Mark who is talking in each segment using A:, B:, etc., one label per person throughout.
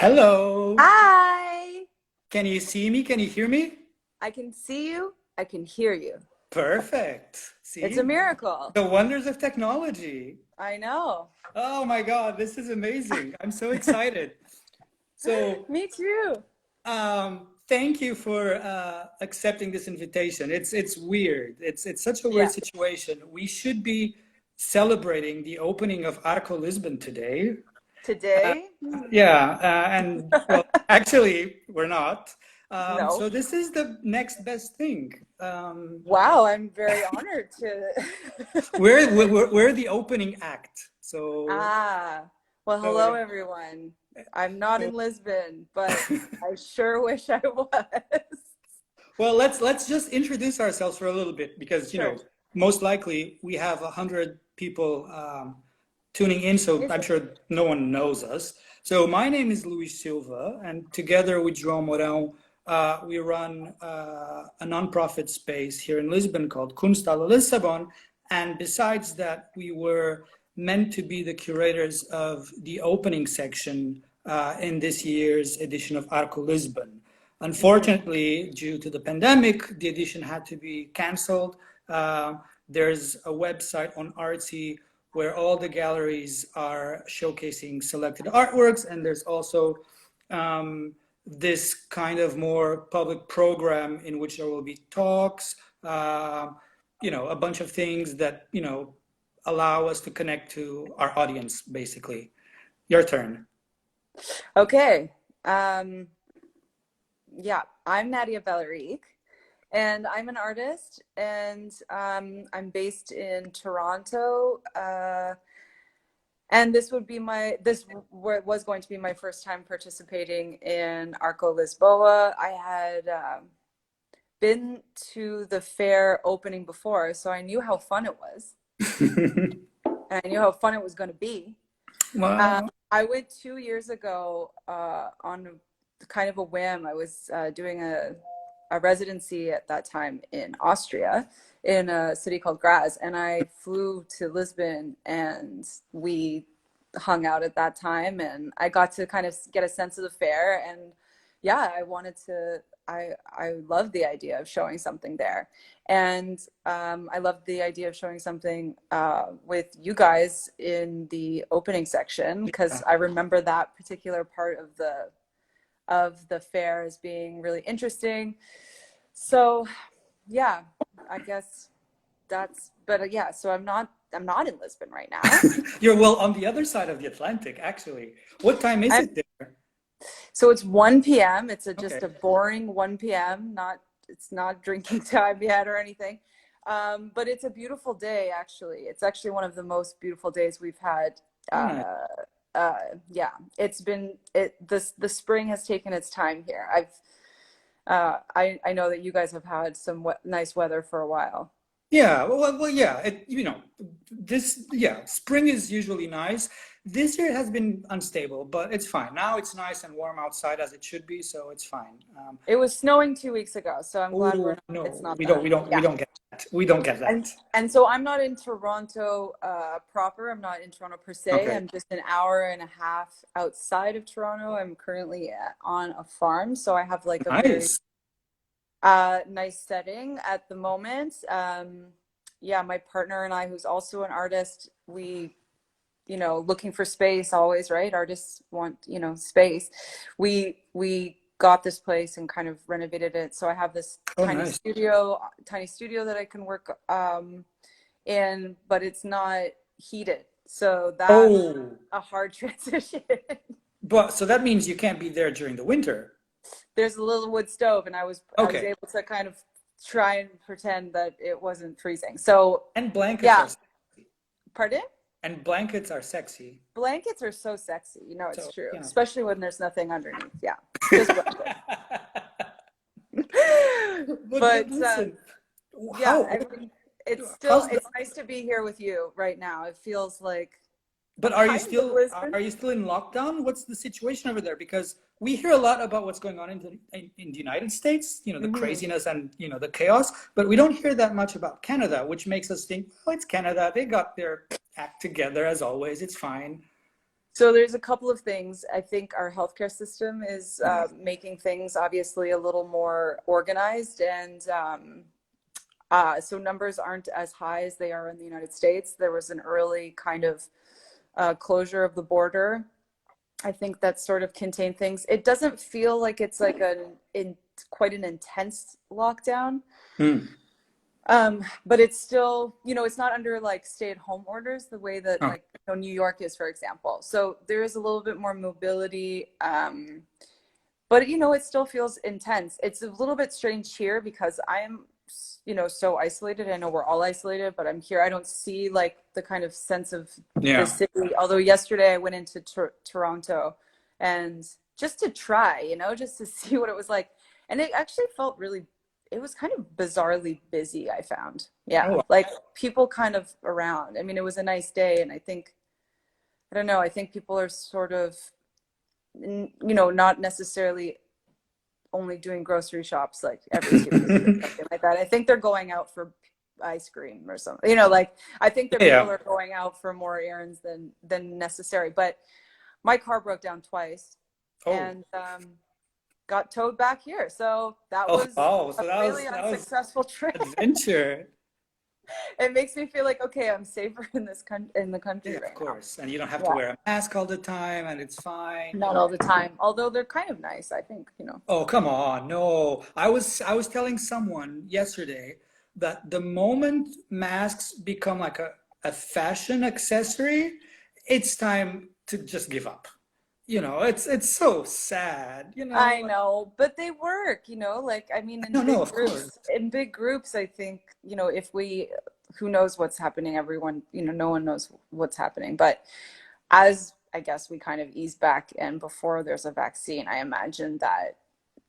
A: Hello.
B: Hi.
A: Can you see me? Can you hear me?
B: I can see you. I can hear you.
A: Perfect.
B: It's a
A: See?
B: miracle.
A: The wonders of technology.
B: I know.
A: Oh my God, this is amazing. I'm so excited. So,
B: Me too.
A: thank you for accepting this invitation. It's weird. It's such a weird
B: Yeah.
A: situation. We should be celebrating the opening of Arco Lisbon today. Uh,
B: Today?
A: yeah, and well, actually, we're not.
B: No.
A: So this is the next best thing.
B: Wow, I'm very honored to.
A: We're the opening act.
B: Ah, well,
A: So
B: hello
A: yeah.
B: everyone. I'm not
A: So,
B: in Lisbon, but I sure wish I was.
A: well, let's just introduce ourselves for a little bit because
B: Sure.
A: most likely we have 100 people tuning in, so
B: Is
A: I'm
B: it?
A: sure no one knows us. So my name is Luis Silva, and together with João Mourão, we run a nonprofit space here in Lisbon called Kunsthalle Lissabon. And besides that, we were meant to be the curators of the opening section in this year's edition of Arco Lisbon.
B: Mhm.
A: Unfortunately, due to the pandemic, the edition had to be canceled. Uh, there's a website on Artsy where all the galleries are showcasing selected artworks, and there's also this kind of more public program in which there will be talks, a bunch of things that allow us to connect to our audience. Basically, your turn.
B: Okay. Um, yeah, I'm Nadia Belerique. And I'm an artist, and I'm based in Toronto. And was going to be my first time participating in Arco Lisboa. I had been to the fair opening before, so I knew how fun it was, and I knew how fun it was going to be.
A: Wow.
B: I went 2 years ago on kind of a whim. I was doing a residency at that time in Austria, in a city called Graz, and I flew to Lisbon, and we hung out at that time, and I got to kind of get a sense of the fair. And yeah, I wanted to. I loved the idea of showing something there, and I loved the idea of showing something with you guys in the opening section, because
A: Yeah.
B: I remember that particular part of the fair as being really interesting. So yeah, I guess but yeah, so I'm not in Lisbon right now.
A: You're well on the other side of the Atlantic, actually. What time is
B: I'm
A: it there?
B: So it's 1 p.m. It's just
A: Okay.
B: a boring 1 p.m. It's not drinking time yet or anything. But it's a beautiful day, actually. It's actually one of the most beautiful days we've had.
A: Oh, nice.
B: Uh, yeah, the spring has taken its time here. I know that you guys have had some nice weather for a while.
A: Yeah, yeah. Spring is usually nice. This year it has been unstable, but it's fine. Now it's nice and warm outside as it should be, so it's fine.
B: It was snowing 2 weeks ago, so I'm glad
A: Oh
B: it's
A: no,
B: not
A: we don't,
B: that.
A: we don't, we
B: Yeah.
A: don't get that. We don't get
B: And
A: that.
B: and so I'm not in Toronto proper. I'm not in Toronto per se.
A: Okay,
B: I'm just an hour and a half outside of Toronto. I'm currently on a farm, so I have like a very
A: nice.
B: nice setting at the moment. Yeah, my partner and I, who's also an artist, we, looking for space always, right? Artists want, space. We got this place and kind of renovated it. So I have this
A: Oh, nice.
B: tiny studio that I can work in, but it's not heated. So that's
A: Oh,
B: a hard transition.
A: but so that means you can't be there during the winter.
B: There's a little wood stove, and I was
A: Okay,
B: able to kind of try and pretend that it wasn't freezing. So
A: and blankets
B: yeah,
A: are
B: pardon?
A: and blankets are sexy.
B: Blankets are so sexy. It's
A: So,
B: true,
A: you know.
B: especially when there's nothing underneath. Yeah, just blankets.
A: But
B: But
A: listen,
B: yeah,
A: how
B: I mean,
A: how's the
B: it's nice to be here with you right now. It feels like
A: But are you
B: kind of
A: still
B: Lisbon.
A: are you still in lockdown? What's the situation over there? Because we hear a lot about what's going on in the United States, the
B: Hmm.
A: craziness and the chaos, but we don't hear that much about Canada, which makes us think, oh, it's Canada. They got their act together as always. It's fine.
B: So there's a couple of things. I think our healthcare system is
A: Yeah.
B: making things obviously a little more organized, and so numbers aren't as high as they are in the United States. There was an early kind of closure of the border. I think that sort of contained things. It doesn't feel like it's like quite an intense lockdown.
A: Mm.
B: But it's still, it's not under like stay-at-home orders the way that
A: Oh,
B: like New York is, for example. So there is a little bit more mobility. But it still feels intense. It's a little bit strange here because I am, so isolated. I know we're all isolated, but I'm here. I don't see like the kind of sense of the
A: yeah.
B: city. Although yesterday I went into Toronto and just to try, just to see what it was like. And it actually felt really, it was kind of bizarrely busy, I found.
A: Oh,
B: Yeah.
A: wow.
B: Like people kind of around. I mean, it was a nice day. And I don't know, I think people are sort of, not necessarily only doing grocery shops like every 2 weeks or something like that. I think they're going out for ice cream or something. Like I think that people
A: Yeah.
B: are going out for more errands than necessary. But my car broke down twice
A: Oh.
B: and got towed back here. So that
A: Oh,
B: was
A: wow.
B: a
A: So
B: really
A: that was
B: unsuccessful trip.
A: adventure.
B: It makes me feel like okay, I'm safer in the
A: Yeah,
B: country
A: of
B: right now.
A: course. And you don't have to
B: Yeah,
A: wear a mask all the time, and it's fine.
B: not all the time. Although they're kind of nice, I think.
A: Oh, come on. No. I was telling someone yesterday that the moment masks become like a fashion accessory, it's time to just give up. It's so sad,
B: I know, but they work. Like I mean,
A: No, no, of course.
B: in big groups, I think, if who knows what's happening, everyone, no one knows what's happening. But as I guess we kind of ease back and before there's a vaccine, I imagine that,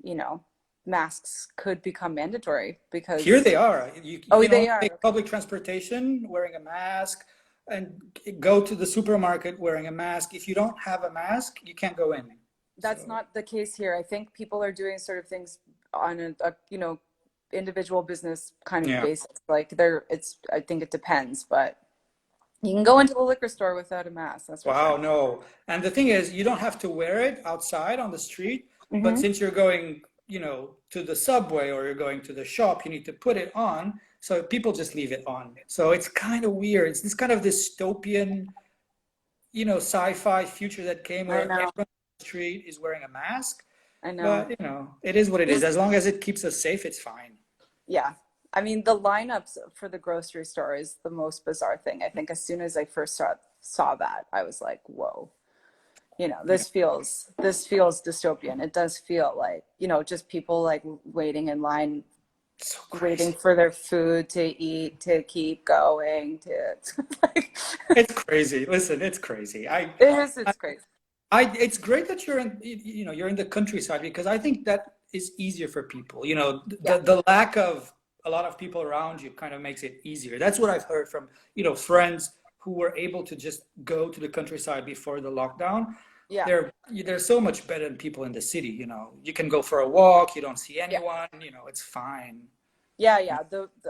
B: you know, masks could become mandatory
A: Here
B: because,
A: they are. You
B: oh,
A: can
B: they
A: only
B: are.
A: take public transportation wearing a mask and go to the supermarket wearing a mask. If you don't have a mask, you can't go in.
B: That's
A: So,
B: not the case here. I think people are doing sort of things on a individual business kind of
A: yeah.
B: basis. Like I think it depends, but you can go into the liquor store without a mask, that's for
A: Wow,
B: sure.
A: no. And the thing is, you don't have to wear it outside on the street, but
B: Hmm.
A: since you're going, to the subway or you're going to the shop, you need to put it on. So people just leave it on. So it's kind of weird. It's this kind of dystopian, sci-fi future that came
B: I
A: where
B: know,
A: everyone on the street is wearing a mask.
B: I know.
A: But, it is what it is.
B: This,
A: As long as it keeps us safe, it's fine.
B: yeah. I mean, the lineups for the grocery store is the most bizarre thing. I think as soon as I first saw that, I was like, whoa.
A: Yeah.
B: This feels dystopian. It does feel like, just people like waiting in line,
A: So
B: waiting
A: crazy.
B: for their food to eat, to keep going, to like
A: It's crazy. Listen, it's crazy.
B: it's crazy.
A: It's great that you're in the countryside because I think that is easier for people.
B: Yeah.
A: The lack of a lot of people around you kind of makes it easier. That's what I've heard from, friends who were able to just go to the countryside before the lockdown.
B: Yeah.
A: They're so much better than people in the city. You can go for a walk, you don't see
B: Yeah.
A: anyone, it's fine.
B: Yeah, yeah.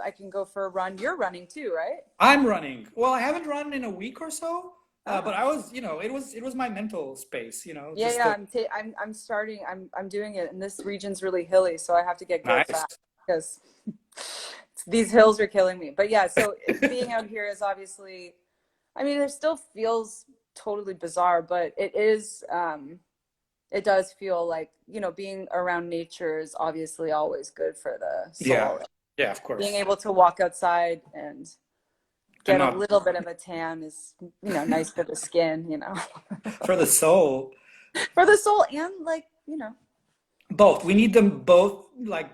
B: I can go for a run. You're running too, right?
A: I'm running. Well, I haven't run in a week or so, but
B: Oh.
A: I was, it was my mental space,
B: Yeah,
A: just
B: yeah.
A: the
B: I'm starting. I'm doing it, and this region's really hilly, so I have to get going
A: nice.
B: fast because these hills are killing me. But yeah, so being out here is obviously, I mean, it still feels totally bizarre, but it does feel like, being around nature is obviously always good for the
A: Yeah,
B: soul.
A: yeah, of
B: Being
A: course.
B: able to walk outside and
A: And
B: get a
A: not
B: little bit of a tan is, nice for the skin.
A: for the soul.
B: For the soul and like,
A: Both. We need them both. Like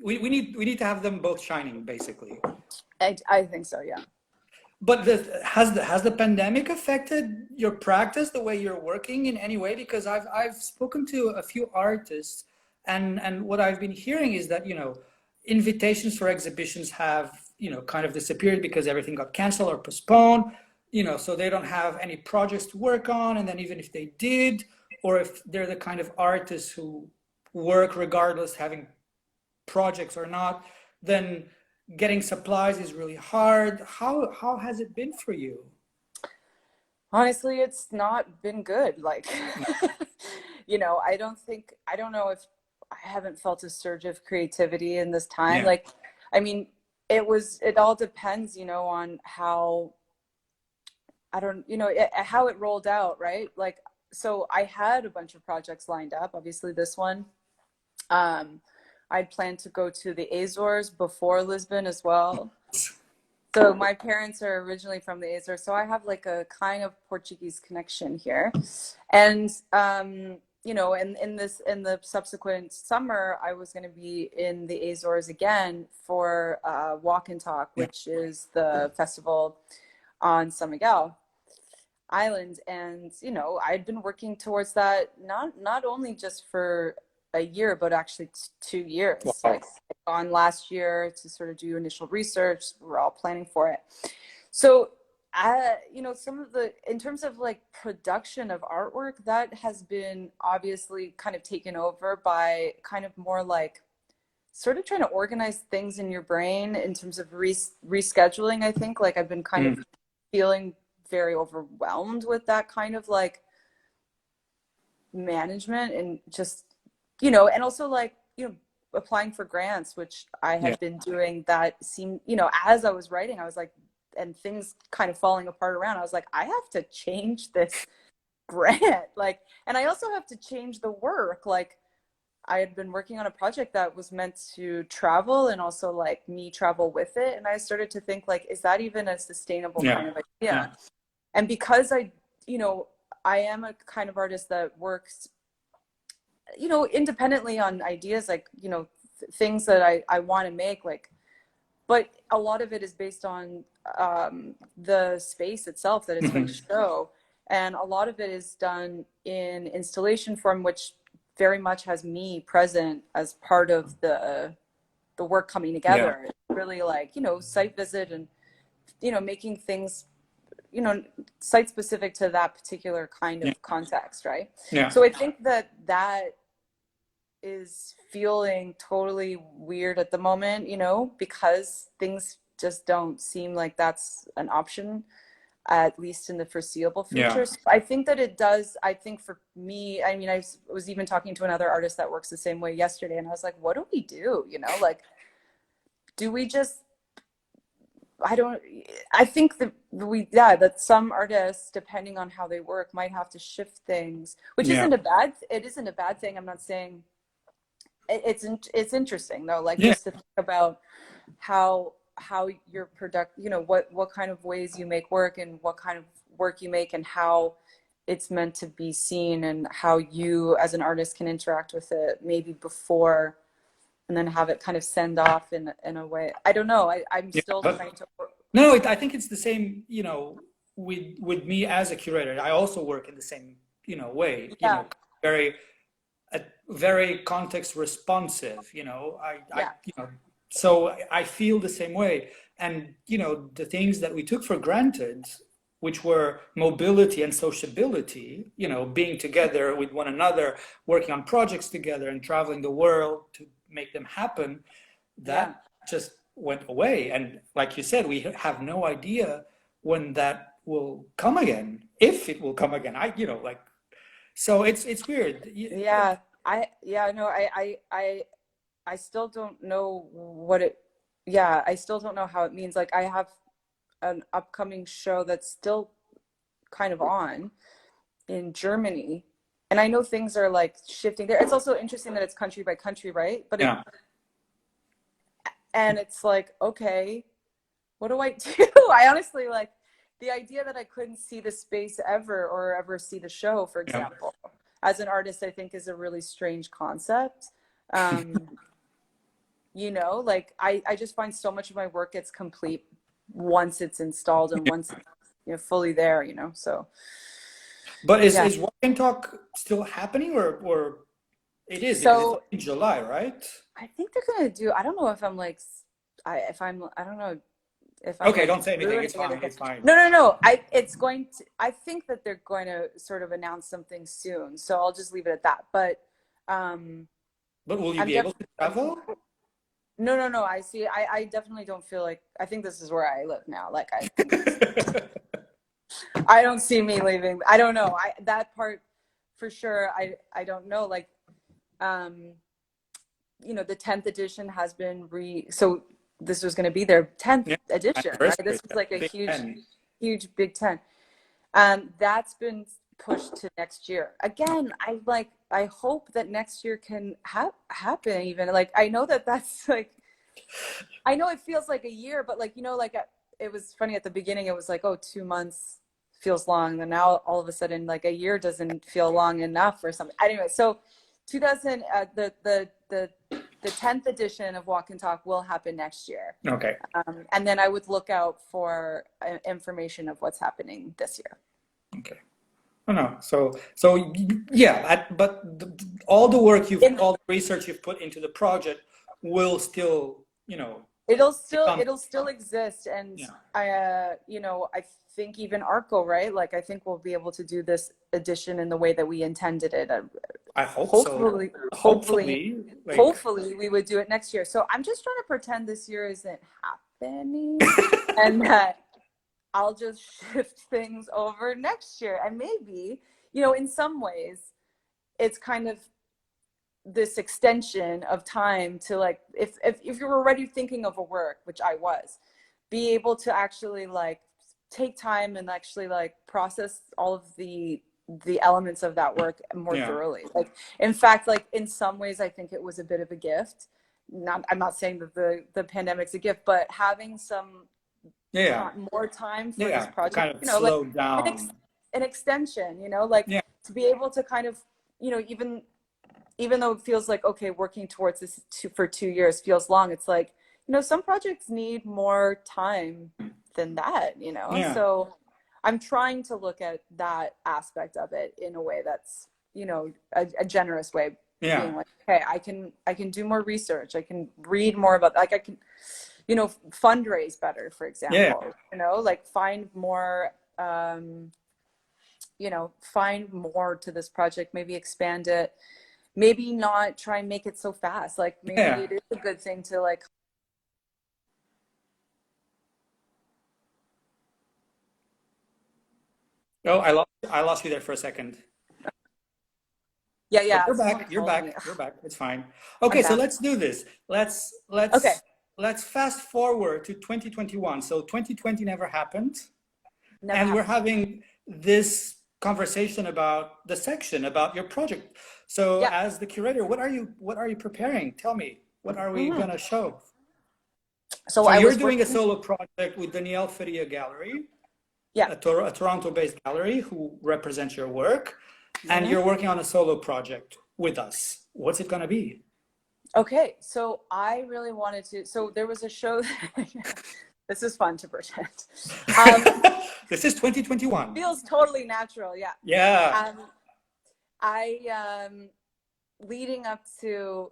A: we need to have them both shining, basically.
B: I think so, yeah.
A: But has the pandemic affected your practice, the way you're working in any way? Because I've spoken to a few artists, and what I've been hearing is that invitations for exhibitions have kind of disappeared because everything got canceled or postponed. So they don't have any projects to work on, and then even if they did, or if they're the kind of artists who work regardless, having projects or not, then getting supplies is really hard. How has it been for you?
B: Honestly, it's not been good. Like, I don't know if I haven't felt a surge of creativity in this time.
A: Yeah.
B: Like, I mean, it all depends, on how, I don't, how it rolled out, right? Like, so I had a bunch of projects lined up, obviously this one. Um, I'd planned to go to the Azores before Lisbon as well. So my parents are originally from the Azores, so I have like a kind of Portuguese connection here. And in the subsequent summer, I was going to be in the Azores again for Walk and Talk,
A: Yeah.
B: which is the festival on San Miguel Island. And I'd been working towards that not only just for a year, but actually 2 years.
A: Wow.
B: Like on last year to sort of do initial research. We're all planning for it. So, some of in terms of like production of artwork, that has been obviously kind of taken over by kind of more like sort of trying to organize things in your brain in terms of rescheduling. I think like I've been kind of feeling very overwhelmed with that kind of like management and just, and also like, applying for grants, which I
A: Yeah.
B: had been doing that seemed, as I was writing, I was like, and things kind of falling apart around. I was like, I have to change this grant. Like, and I also have to change the work. Like, I had been working on a project that was meant to travel and also like me travel with it. And I started to think like, is that even a sustainable
A: Yeah.
B: kind of
A: Yeah.
B: idea? And because I am a kind of artist that works, independently on ideas, like, things that I want to make, like, but a lot of it is based on the space itself that it's going to show. And a lot of it is done in installation form, which very much has me present as part of the work coming
A: Yeah.
B: together. It's really like, site visit and, making things, site specific to that particular kind
A: Yeah.
B: of context, right?
A: Yeah.
B: So I think that is feeling totally weird at the moment, because things just don't seem like that's an option, at least in the foreseeable
A: Yeah.
B: future. So I think that it does. I think for me, I mean, I was even talking to another artist that works the same way yesterday, and I was like, what do we do? Like, do we just, I don't, I think that some artists, depending on how they work, might have to shift things, which
A: Yeah.
B: it isn't a bad thing. I'm not saying it's interesting though, like
A: Yeah.
B: just to think about how your product, what kind of ways you make work and what kind of work you make and how it's meant to be seen and how you as an artist can interact with it maybe before and then have it kind of send off in a way. I don't know. I'm
A: Yeah.
B: still
A: But
B: trying to.
A: no, I think it's the same, with me as a curator. I also work in the same, way,
B: Yeah,
A: very very context responsive,
B: yeah,
A: so I feel the same way. And, the things that we took for granted, which were mobility and sociability, being together with one another, working on projects together and traveling the world to make them happen,
B: yeah.
A: that just went away. And like you said, we have no idea when that will come again, if it will come again. Like, so it's weird.
B: Yeah, no, I still don't know what it, yeah, I still don't know how it means. Like I have an upcoming show that's still kind of on in Germany. And I know things are like shifting there. It's also interesting that it's country by country, right?
A: Yeah.
B: And it's like, okay, what do I do? I honestly like the idea that I couldn't see the space ever or ever see the show, for
A: Yeah.
B: example, as an artist, I think is a really strange concept. Um, like I just find so much of my work gets complete once it's installed and once it's fully there, so
A: But is
B: yeah.
A: Walk and Talk still happening, or it is because it's
B: So
A: in July, right?
B: I think they're gonna do, I don't know if I'm like, I don't know if I'm
A: Okay,
B: like
A: don't say anything. It's
B: ruining
A: fine.
B: anything.
A: It's fine.
B: No. I think that they're going to sort of announce something soon. So I'll just leave it at that. But um
A: But will you
B: I'm
A: be able to
B: definitely,
A: travel?
B: no. I see. I definitely don't feel like, I think this is where I live now. Like I think I don't see me leaving. I don't know. That part for sure. I don't know. Like, um, the 10th edition has been so this was going to be their 10th
A: Yeah,
B: edition, right?
A: anniversary,
B: This was like a
A: Big
B: huge,
A: Ten.
B: huge Big Ten. That's been pushed to next year. Again, I hope that next year can happen even. Like, I know that's like, I know it feels like a year, but like, like it was funny at the beginning. It was like, oh, 2 months feels long. And now all of a sudden, like a year doesn't feel long enough or something. Anyway, so 2000, the 10th edition of Walk and Talk will happen next year.
A: Okay.
B: And then I would look out for information of what's happening this year.
A: Okay. Oh, no. So yeah, but all the work all the research you've put into the project will still,
B: it'll
A: become,
B: still exist. And
A: yeah.
B: I think even Arco, right? Like, I think we'll be able to do this edition in the way that we intended it.
A: I hope
B: Hopefully,
A: so. Hopefully, like,
B: hopefully we would do it next year. So I'm just trying to pretend this year isn't happening and that I'll just shift things over next year. And maybe, in some ways, it's kind of this extension of time to, like, if you're already thinking of a work, which I was, be able to actually like take time and actually like process all of the elements of that work more thoroughly. Like, in fact, like in some ways, I think it was a bit of a gift. I'm not saying that the pandemic's a gift, but having some more time for this project,
A: kind of slow
B: like
A: down.
B: an extension, like to be able to kind of, even though it feels like, okay, working towards this for 2 years feels long, it's like, some projects need more time than that, So I'm trying to look at that aspect of it in a way that's, a generous way, being like, okay, I can do more research. I can read more about, like, I can, fundraise better, for example, like find more, find more to this project, maybe expand it, maybe not try and make it so fast. Like, maybe it is a good thing to like.
A: Oh, I lost you there for a second.
B: Yeah,
A: You're
B: someone
A: back. You're
B: called me.
A: back. You're back. It's fine.
B: I'm
A: Okay, so
B: back.
A: let's do this.
B: Okay.
A: Let's fast forward to 2021. So 2020 never happened,
B: Never
A: and we're
B: happened.
A: having this conversation about the section, about your project. So as the curator, what are you preparing? Tell me, what are we gonna show?
B: So
A: So
B: I
A: you're
B: was
A: doing a
B: working.
A: solo project with Danielle Feria Gallery,
B: Yeah.
A: a Toronto-based gallery who represents your work, and you're working on a solo project with us. What's it gonna be?
B: Okay, so I really wanted to. So there was a show. This is fun to pretend.
A: This is 2021.
B: Feels totally natural. Yeah.
A: Yeah.
B: I leading up to.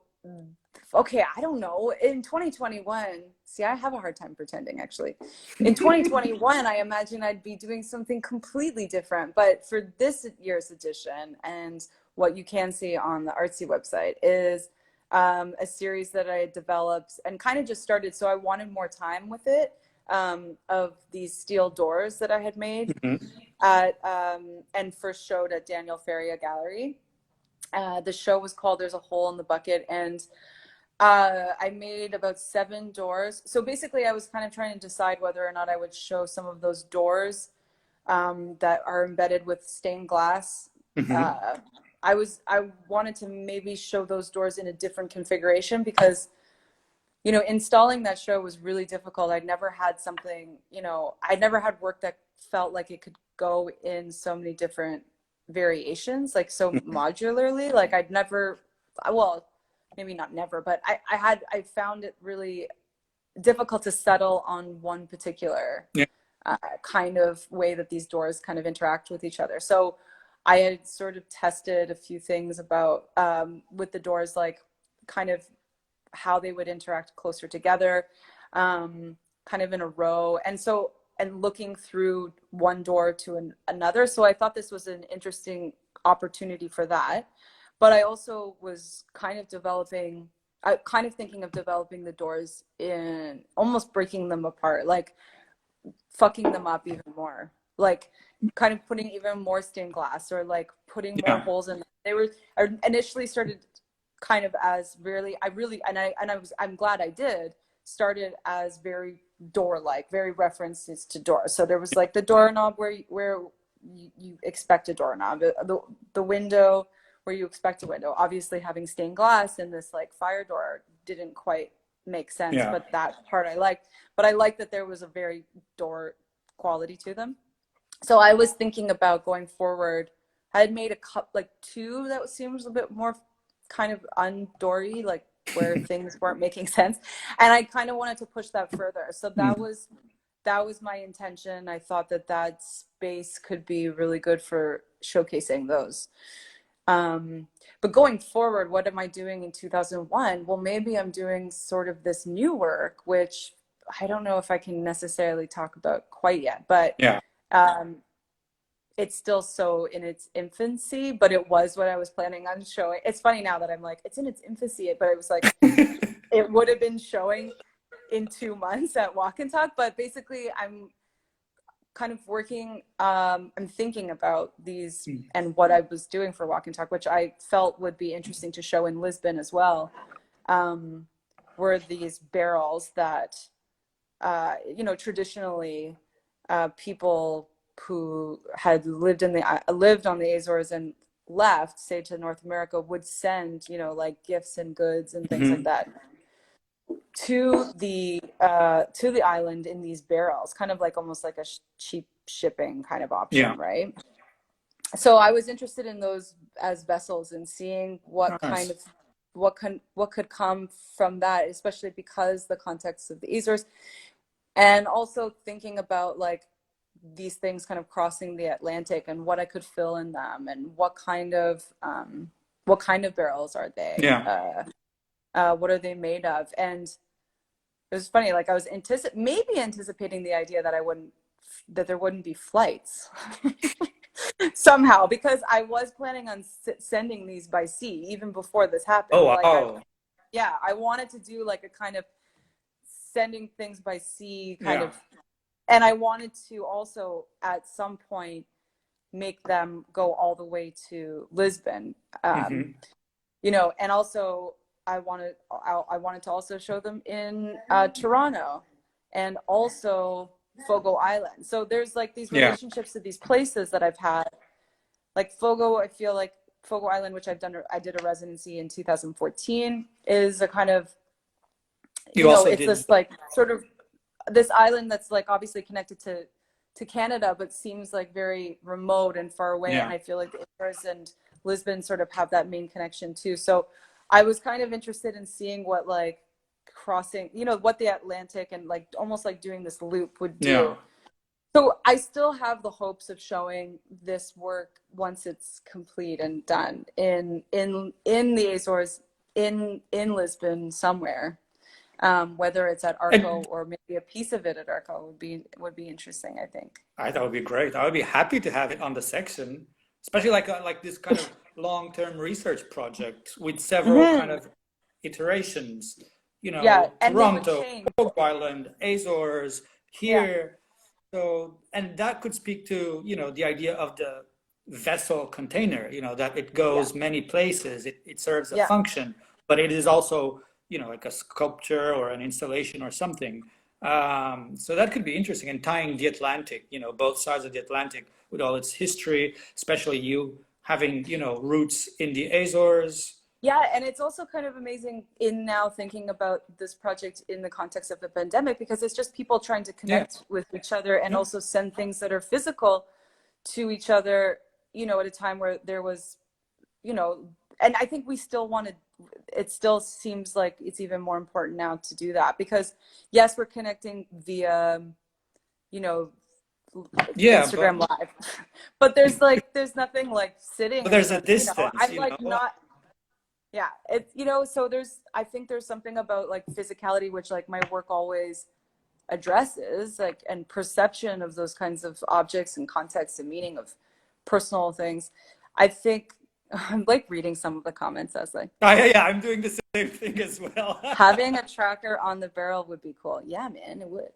B: Okay, I don't know. In 2021, see, I have a hard time pretending, actually. In 2021, I imagine I'd be doing something completely different. But for this year's edition, and what you can see on the Artsy website, is a series that I had developed and kind of just started. So I wanted more time with it, of these steel doors that I had made at, and first showed at Daniel Feria Gallery. The show was called There's a Hole in the Bucket, and I made about 7 doors. So basically, I was kind of trying to decide whether or not I would show some of those doors that are embedded with stained glass. I wanted to maybe show those doors in a different configuration because, installing that show was really difficult. I'd never had something, I'd never had work that felt like it could go in so many different variations, like so modularly. Like, I'd never, well, maybe not never, but I found it really difficult to settle on one particular kind of way that these doors kind of interact with each other. So I had sort of tested a few things about with the doors, like kind of how they would interact closer together, kind of in a row, and looking through one door to another. So I thought this was an interesting opportunity for that. But I also was kind of thinking of developing the doors in almost breaking them apart, like fucking them up even more. like kind of putting even more stained glass or like putting more
A: Yeah.
B: holes in them. They were initially started kind of as really, I'm glad I did, started as very door-like, very references to doors. So there was like the doorknob where you expect a doorknob, the window where you expect a window. Obviously having stained glass and this like fire door didn't quite make sense,
A: Yeah.
B: but that part I liked. But I liked that there was a very door quality to them. So I was thinking about going forward. I had made a cup like two that seems a bit more kind of undory, like where things weren't making sense, and I kind of wanted to push that further. So that was my intention. I thought that that space could be really good for showcasing those. But going forward, what am I doing in 2001? Well, maybe I'm doing sort of this new work, which I don't know if I can necessarily talk about quite yet, but
A: Yeah.
B: um, it's still so in its infancy, but it was what I was planning on showing. It's funny now that I'm like, it's in its infancy, but it was like, it would have been showing in 2 months at Walk and Talk. But basically, I'm kind of working, I'm thinking about these and what I was doing for Walk and Talk, which I felt would be interesting to show in Lisbon as well, were these barrels that, you know, traditionally people who had lived on the Azores and left, say to North America, would send, you know, like gifts and goods and things like that to the island in these barrels, kind of like almost like a cheap shipping kind of option,
A: Yeah.
B: right? So I was interested in those as vessels and seeing what kind
A: Nice.
B: of what could come from that, especially because the context of the Azores, and also thinking about like these things kind of crossing the Atlantic and what I could fill in them and what kind of barrels are they,
A: Yeah.
B: what are they made of. And it was funny, like I was maybe anticipating the idea that there wouldn't be flights somehow, because I was planning on sending these by sea even before this happened.
A: Oh,
B: Like
A: wow.
B: I wanted to do like a kind of sending things by sea kind
A: Yeah.
B: of, and I wanted to also at some point make them go all the way to Lisbon, you know, and also I wanted to also show them in Toronto and also Fogo Island. So there's like these
A: Yeah.
B: relationships to these places that I've had, like Fogo. I feel like Fogo Island, which I did a residency in 2014, is a kind of,
A: You
B: you know,
A: also
B: it's
A: did.
B: this like sort of this island that's like obviously connected to Canada, but seems like very remote and far away. And
A: Yeah.
B: I feel like the Azores and Lisbon sort of have that main connection too. So I was kind of interested in seeing what like crossing, you know, what the Atlantic and like almost like doing this loop would
A: Yeah.
B: do. So I still have the hopes of showing this work once it's complete and done in the Azores, in Lisbon somewhere. Whether it's at Arco
A: And
B: or maybe a piece of it at Arco would be interesting, I think.
A: I thought it would be great. I would be happy to have it on the section, especially like this kind of long-term research project with several kind
B: Hmm.
A: of iterations. You
B: Yeah,
A: know,
B: and they would
A: Toronto,
B: change.
A: Oak Island, Azores,
B: Yeah,
A: here. So, and that could speak to, you know, the idea of the vessel container, you know, that it
B: yeah,
A: goes many places, it serves a
B: yeah.
A: function, but it is also, you know, like a sculpture or an installation or something. So that could be interesting, and tying the Atlantic, you know, both sides of the Atlantic with all its history, especially you having, you know, roots in the Azores.
B: Yeah, and it's also kind of amazing in now thinking about this project in the context of the pandemic, because it's just people trying to
A: Yeah,
B: connect with each other and
A: yeah,
B: also send things that are physical to each other, you know, at a time where there was, you know, and I think we still wanted, it still seems like it's even more important now to do that, because yes, we're connecting via, you know,
A: yeah,
B: Instagram Live, but there's nothing like sitting
A: but
B: in
A: there's a
B: front, you know,
A: distance,
B: I'm
A: you
B: like
A: know.
B: not, yeah, it's, you know, so I think there's something about like physicality, which like my work always addresses, like, and perception of those kinds of objects and context and meaning of personal things. I think I'm like reading some of the comments as like,
A: Yeah, I'm doing the same thing as well.
B: having a tracker on the barrel would be cool. Yeah, man, it would.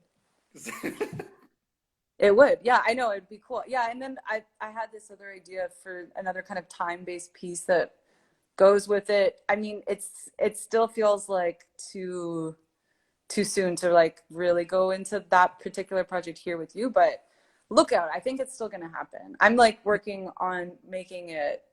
B: It would. Yeah, I know it'd be cool. Yeah, and then I had this other idea for another kind of time-based piece that goes with it. I mean, it still feels like too soon to like really go into that particular project here with you, but look out, I think it's still going to happen. I'm like working on making it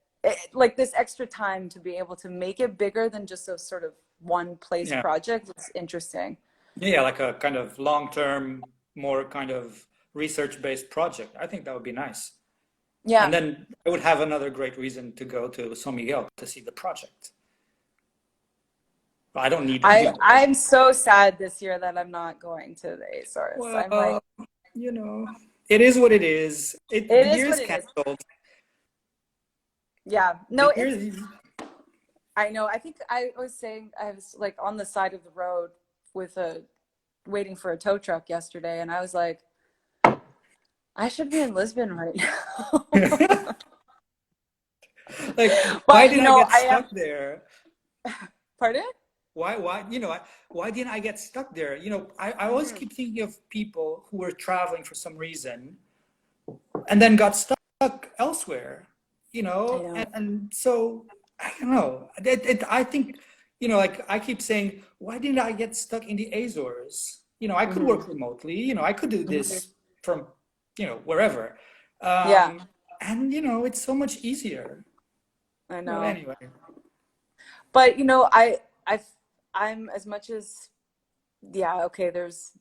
B: like this extra time to be able to make it bigger than just a sort of one place
A: Yeah.
B: project. It's interesting.
A: Yeah, like a kind of long-term, more kind of research-based project. I think that would be nice. And
B: Yeah.
A: then I would have another great reason to go to San Miguel to see the project. I don't need,
B: I'm so sad this year that I'm not going to the Azores. I'm like,
A: well, you know, it is what it is.
B: it
A: The
B: is
A: year
B: what
A: is
B: it is.
A: canceled.
B: Yeah. No,
A: The
B: it's
A: year,
B: I know. I think I was saying I was like on the side of the road with a waiting for a tow truck yesterday, and I was like, I should be in Lisbon right now.
A: like, why
B: But
A: did
B: you
A: I
B: know,
A: get
B: I am.
A: stuck there?
B: Pardon?
A: Why didn't I get stuck there? I always
B: Hmm.
A: keep thinking of people who were traveling for some reason and then got stuck elsewhere,
B: I know.
A: and so I don't know. I think, like I keep saying, why didn't I get stuck in the Azores? I could
B: Hmm.
A: work remotely, I could do
B: Hmm.
A: this from, wherever.
B: Yeah,
A: And it's so much easier.
B: I
A: But
B: know.
A: anyway,
B: But I, I'm as much as yeah. Okay, there's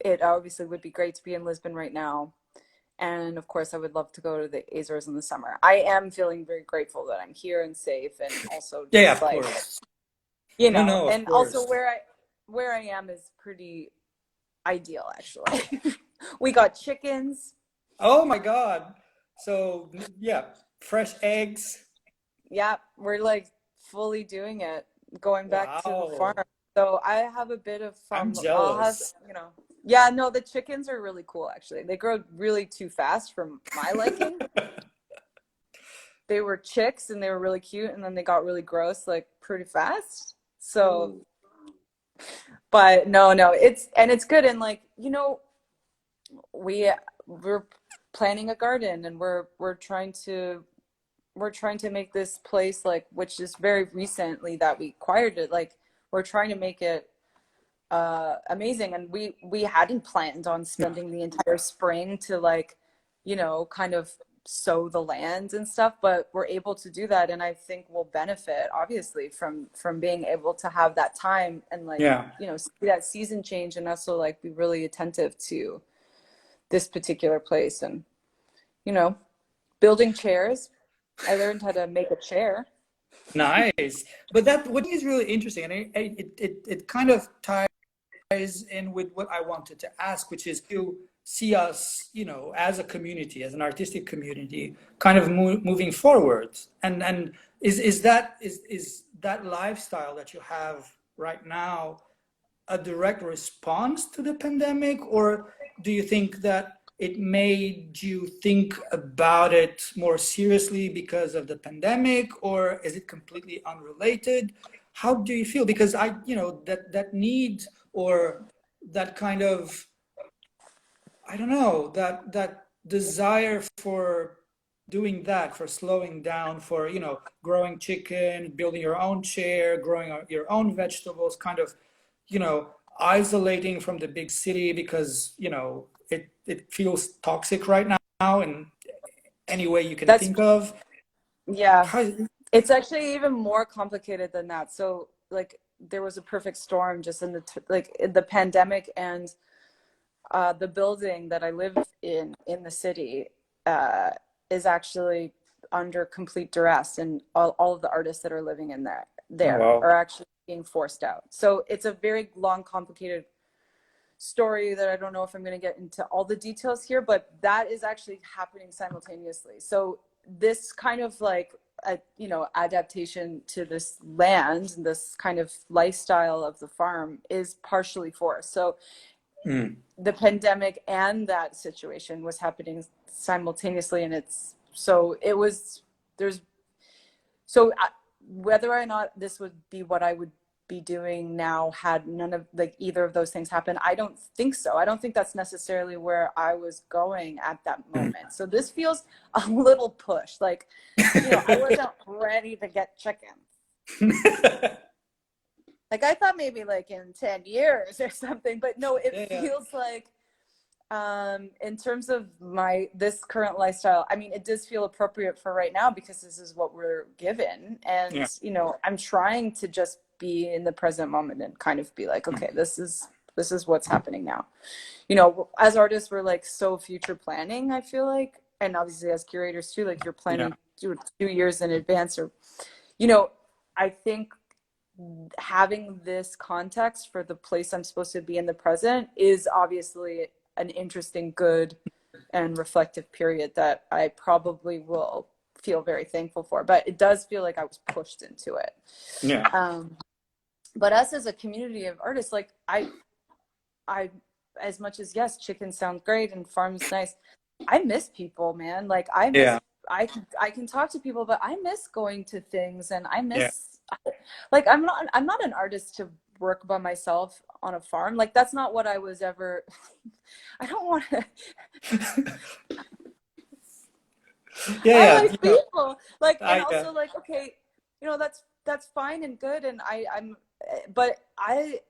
B: it obviously would be great to be in Lisbon right now. And of course, I would love to go to the Azores in the summer. I am feeling very grateful that I'm here and safe, and also
A: yeah,
B: just
A: of
B: like,
A: course. No, no, of
B: and also
A: course.
B: where I am is pretty ideal actually. We got chickens.
A: Oh my God. So, yeah, fresh eggs.
B: Yeah, we're like fully doing it, going back to the farm.
A: Wow.
B: So I have a bit of
A: I'm
B: I'll have,
A: jealous.
B: yeah, no, the chickens are really cool actually. They grow really too fast for my liking. They were chicks and they were really cute, and then they got really gross like pretty fast. So,
A: Ooh.
B: but no, it's good. And like, we we're planning a garden, and we're trying to make this place, like, which is very recently that we acquired it, like we're trying to make it amazing. And we hadn't planned on spending the entire spring to like, kind of sow the land and stuff, but we're able to do that, and I think we'll benefit obviously from being able to have that time and like,
A: Yeah.
B: see that season change, and also like be really attentive to this particular place. And you know building chairs, I learned how to make a chair.
A: Nice. But that what is really interesting, and it kind of ties in with what I wanted to ask, which is to see us, as a community, as an artistic community, kind of moving forward. And is that lifestyle that you have right now a direct response to the pandemic, or do you think that it made you think about it more seriously because of the pandemic, or is it completely unrelated? How do you feel? Because that need, or that kind of, I don't know, that desire for doing that, for slowing down, for growing chicken, building your own chair, growing your own vegetables, kind of, you know isolating from the big city because it feels toxic right now in any way you can
B: That's
A: think of.
B: Yeah,
A: How,
B: it's actually even more complicated than that. So like there was a perfect storm just in like in the pandemic, and the building that I live in the city uh, is actually under complete duress, and all of the artists that are living in
A: oh
B: there
A: wow.
B: are actually being forced out. So it's a very long, complicated story that I don't know if I'm going to get into all the details here, but that is actually happening simultaneously. So this kind of like a adaptation to this land and this kind of lifestyle of the farm is partially forced. So
A: Mm.
B: the pandemic and that situation was happening simultaneously, and it was there's so whether or not this would be what I would be doing now had none of like either of those things happen? I don't think so. I don't think that's necessarily where I was going at that moment. So this feels a little pushed. Like, you know, I wasn't ready to get chickens. Like I thought maybe like in 10 years or something, but no, it feels like in terms of this current lifestyle, I mean, it does feel appropriate for right now because this is what we're given. And, you know, I'm trying to just be in the present moment and kind of be like, okay, this is what's happening now. You know, as artists, we're like so future planning, I feel like, and obviously as curators too, like you're planning 2 years in advance, or, you know, I think having this context for the place I'm supposed to be in the present is obviously an interesting, good, and reflective period that I probably will feel very thankful for. But it does feel like I was pushed into it.
A: Yeah.
B: But us as a community of artists, like I, as much as yes, chickens sound great and farms nice, I miss people, man. Like I miss, I can talk to people, but I miss going to things, and I miss, like I'm not an artist to work by myself on a farm. Like that's not what I was ever. I don't want to. I like people, like, and also like, okay, you know, that's fine and good, and but I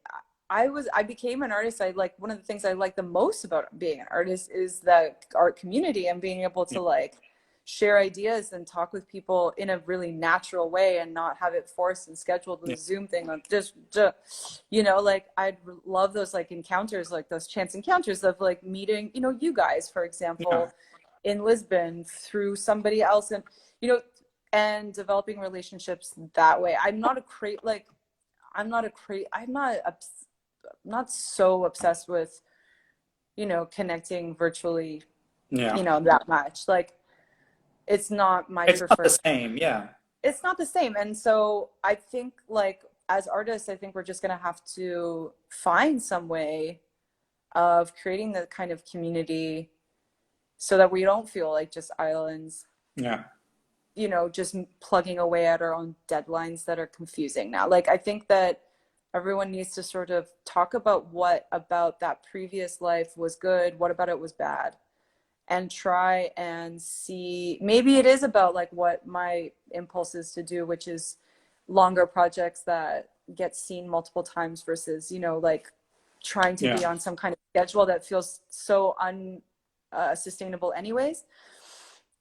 B: became an artist. I like, one of the things I like the most about being an artist is the art community and being able to like share ideas and talk with people in a really natural way and not have it forced and scheduled with a Zoom thing. Like just, you know, like I'd love those like encounters, like those chance encounters of like meeting, you know, you guys, for example, in Lisbon through somebody else, and, you know, and developing relationships that way. I'm not so obsessed with, you know, connecting virtually, you know, that much. Like, it's not my preferred.
A: It's not the same,
B: It's not the same. And so I think, like, as artists, I think we're just going to have to find some way of creating the kind of community so that we don't feel like just islands. You know, just plugging away at our own deadlines that are confusing now. Like, I think that everyone needs to sort of talk about what about that previous life was good, what about it was bad, and try and see, maybe it is about like what my impulse is to do, which is longer projects that get seen multiple times versus, you know, like trying to be on some kind of schedule that feels so unsustainable anyways.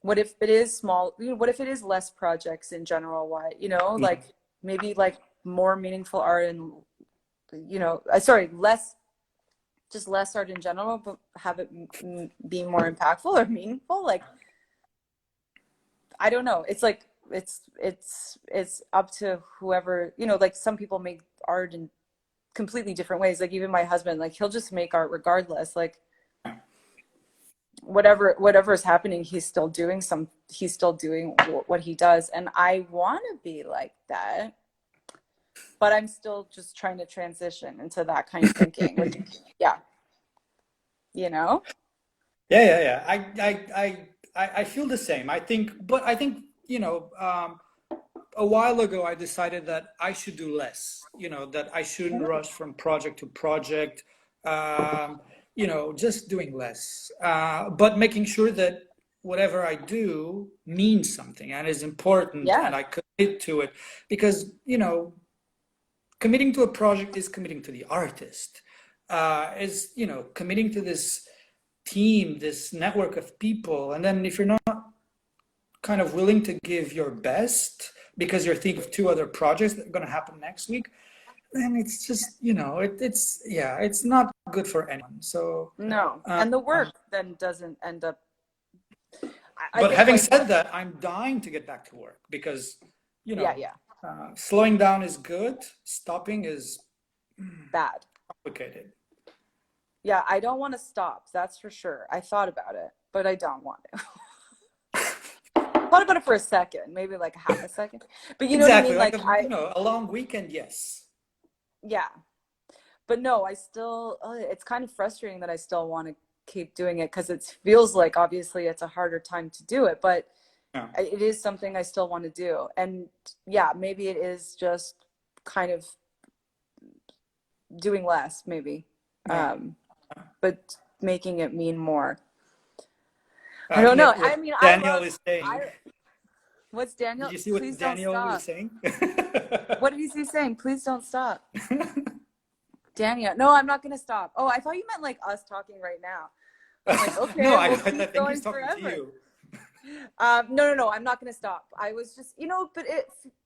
B: What if it is small, you know, what if it is less projects in general? Why, you know, like maybe like more meaningful art and, you know, less art in general, but have it be more impactful or meaningful. Like, I don't know. It's like, it's up to whoever, you know, like some people make art in completely different ways. Like even my husband, like he'll just make art regardless. Like whatever is happening, he's still doing what he does. And I want to be like that, but I'm still just trying to transition into that kind of thinking. Which, you know?
A: I feel the same. I think, you know, a while ago I decided that I should do less. You know, that I shouldn't rush from project to project. You know, just doing less, but making sure that whatever I do means something and is important, and I commit to it, because, you know, committing to a project is committing to the artist, is, you know, committing to this team, this network of people. And then if you're not kind of willing to give your best because you're thinking of 2 other projects that are going to happen next week, then it's just, you know, it's not good for anyone. So
B: no, and the work then doesn't end up.
A: But having said that, I'm dying to get back to work because, you know, slowing down is good. Stopping is
B: bad.
A: Complicated.
B: Yeah, I don't want to stop. That's for sure. I thought about it, but I don't want to. Thought about it for a second, maybe like half a second. But you know what I mean? Like
A: you know, a long weekend, yes.
B: Yeah. But no, I still, it's kind of frustrating that I still want to keep doing it because it feels like obviously it's a harder time to do it, but it is something I still want to do. And yeah, maybe it is just kind of doing less maybe,
A: Yeah.
B: but making it mean more. I don't know.
A: Look what
B: I mean,
A: Daniel is saying.
B: what's
A: Did
B: Daniel?
A: you see what
B: Please don't
A: Daniel is
B: stop.
A: saying?
B: What is he saying? Please don't stop. Dania. No, I'm not going to stop. Oh, I thought you meant like us talking right now. I'm like,
A: No,
B: okay, we'll
A: I
B: keep
A: think he's
B: going
A: talking to
B: forever.
A: you.
B: No, I'm not going to stop. I was just, but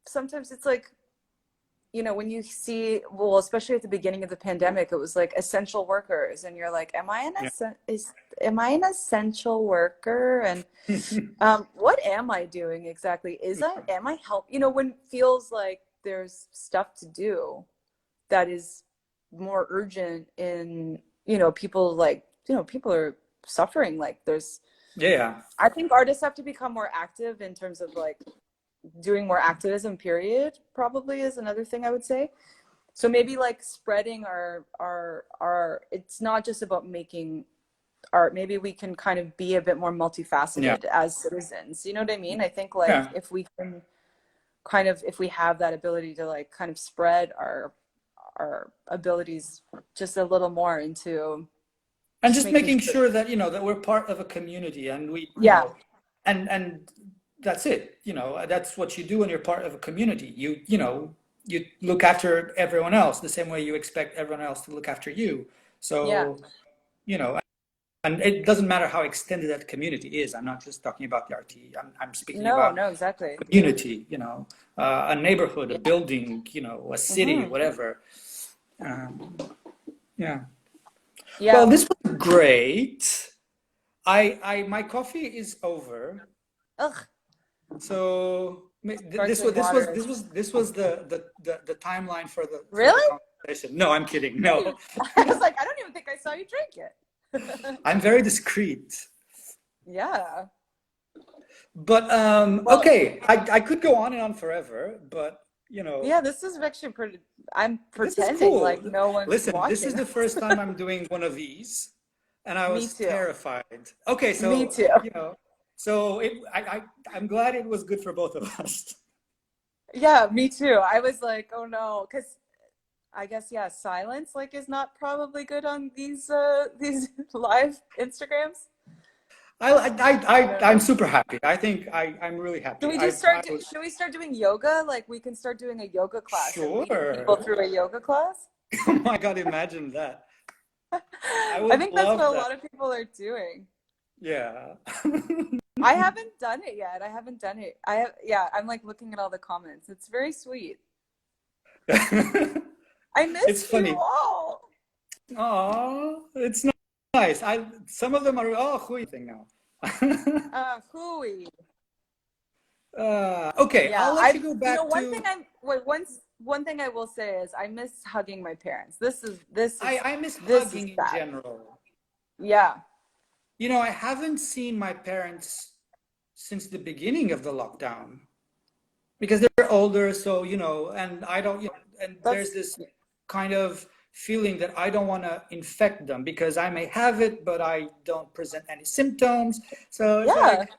B: sometimes it's like, when you see, well, especially at the beginning of the pandemic, it was like essential workers, and you're like, am I an essential worker? And what am I doing exactly? Am I when it feels like there's stuff to do that is more urgent in, people like, people are suffering. Like
A: Yeah.
B: I think artists have to become more active in terms of like doing more activism, period, probably is another thing I would say. So maybe like spreading our it's not just about making art. Maybe we can kind of be a bit more multifaceted as citizens. You know what I mean? I think like if we can if we have that ability to like kind of spread our abilities just a little more into
A: And just making sure that, that we're part of a community, and we, and that's it. That's what you do when you're part of a community. You look after everyone else the same way you expect everyone else to look after you. So, and it doesn't matter how extended that community is. I'm not just talking about the RT. I'm speaking about
B: exactly
A: community, a neighborhood, a building, a city, whatever. Yeah. Well, this was great. My coffee is over.
B: Ugh.
A: So this was the timeline for the conversation. No, I'm kidding. No.
B: I was like, I don't even think I saw you drink it.
A: I'm very discreet.
B: Yeah.
A: But okay, I could go on and on forever, but
B: Yeah, this is actually pretty. I'm pretending
A: cool.
B: like no one's
A: Listen,
B: watching.
A: this is the first time I'm doing one of these, and I was terrified. Okay, so
B: me too.
A: So I'm glad it was good for both of us.
B: Yeah, me too. I was like, oh no, because I guess silence like is not probably good on these live Instagrams.
A: I'm super happy. I think I'm really happy.
B: Should we just should we start doing yoga? Like we can start doing a yoga class.
A: Sure.
B: And lead people through a yoga class.
A: Oh my God, imagine that.
B: I think that's what a lot of people are doing.
A: Yeah.
B: I haven't done it yet. I'm like looking at all the comments. It's very sweet. I miss you all.
A: Oh, it's nice. Some of them are hui thing now.
B: Hui.
A: Okay, I'll let you go back
B: one thing I will say is I miss hugging my parents.
A: I miss hugging in general.
B: Yeah.
A: I haven't seen my parents since the beginning of the lockdown because they're older. So, and I don't, and there's this kind of feeling that I don't want to infect them because I may have it, but I don't present any symptoms. So it's like,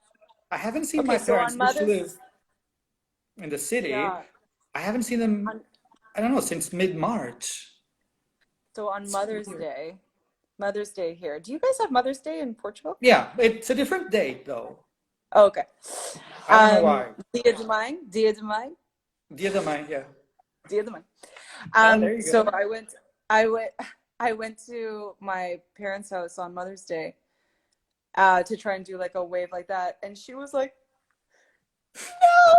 A: I haven't seen my parents who live in the city. I haven't seen them, I don't know, since mid-March.
B: So on Mother's Day here. Do you guys have Mother's Day in Portugal?
A: Yeah, it's a different date though.
B: Oh, okay.
A: I don't know why.
B: Dia de Mãe?
A: Dia de Mãe, yeah.
B: Dia de Mãe.
A: There you go.
B: So I went to my parents' house on Mother's Day to try and do like a wave like that, and she was like, no,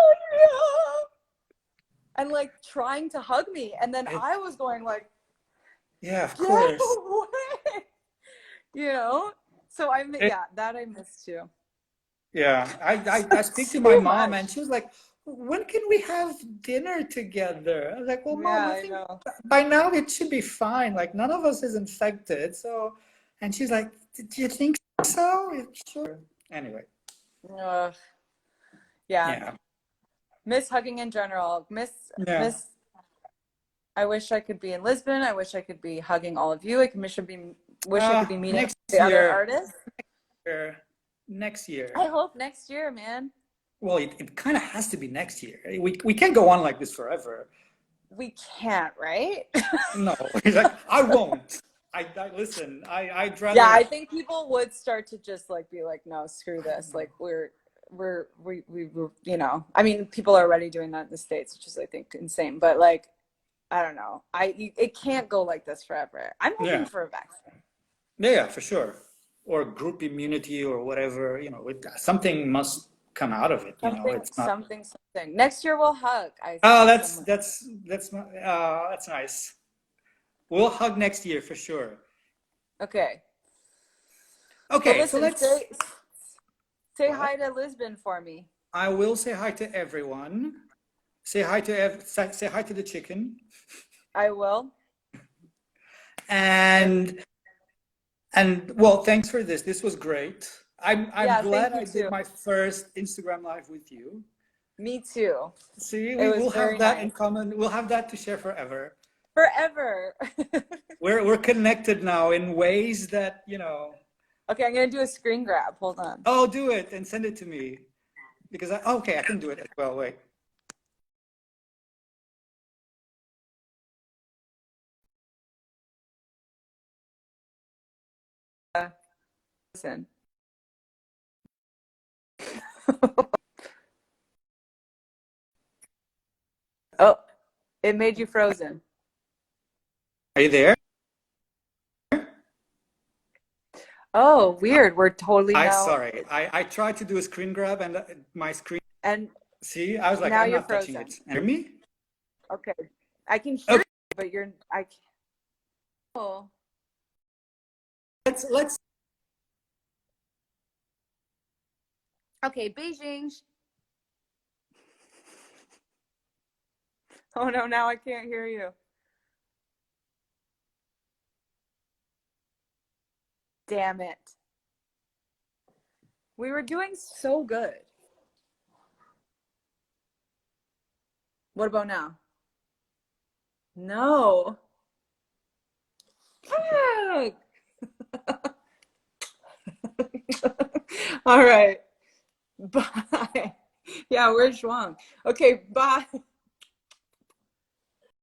B: and like trying to hug me, and then I was going like,
A: yeah, of course.
B: So I missed too.
A: Yeah, I speak to my mom and she was like, when can we have dinner together? I was like, well, Mom, I think by now it should be fine. Like none of us is infected. So, and she's like, do you think so? Sure. Anyway.
B: Yeah. Miss hugging in general. Miss. I wish I could be in Lisbon. I wish I could be hugging all of you. I wish I could be meeting the other artists.
A: Next year.
B: I hope next year, man.
A: Well, it kind of has to be next year. We can't go on like this forever.
B: we can't, right?
A: No, he's like, I won't. Listen. I'd
B: Yeah,
A: rather.
B: I think people would start to just like be like, no, screw this. Like you know, I mean, people are already doing that in the States, which is I think insane. But like, I don't know. It can't go like this forever. I'm hoping
A: Yeah,
B: for a vaccine.
A: yeah, for sure. Or group immunity or whatever. Something must come out of it.
B: Something,
A: It's not.
B: something, something. Next year we'll hug. I
A: Oh,
B: saw
A: that's
B: someone.
A: that's that's that's nice. We'll hug next year for sure.
B: Okay. Well,
A: Okay, so
B: listen,
A: let's.
B: say
A: What?
B: hi to Lisbon for me.
A: I will say hi to everyone. Say hi to the chicken.
B: I will. And
A: And well, thanks for this. This was great. I'm
B: yeah,
A: glad
B: thank you
A: I did
B: too.
A: my first Instagram live with you.
B: Me too.
A: See,
B: It
A: we
B: was
A: will have
B: very
A: that in
B: nice.
A: common. We'll have that to share forever.
B: Forever.
A: We're connected now in ways that,
B: Okay, I'm gonna do a screen grab. Hold on.
A: oh, do it and send it to me because okay, I can do it as well. Wait.
B: Listen. Oh, it made you frozen.
A: Are you there?
B: Oh, weird. We're totally
A: I
B: now.
A: sorry. I tried to do a screen grab and my screen.
B: And
A: See, I was like,
B: now
A: I'm
B: you're
A: not touching
B: frozen.
A: it. Hear me?
B: Okay. I can hear
A: Okay.
B: you, but I can't. Oh.
A: Let's.
B: Okay, Beijing. Oh no, now I can't hear you. Damn it. We were doing so good. What about now? No. Fuck. All right. Bye. Yeah, where's Zhuang? Okay, bye.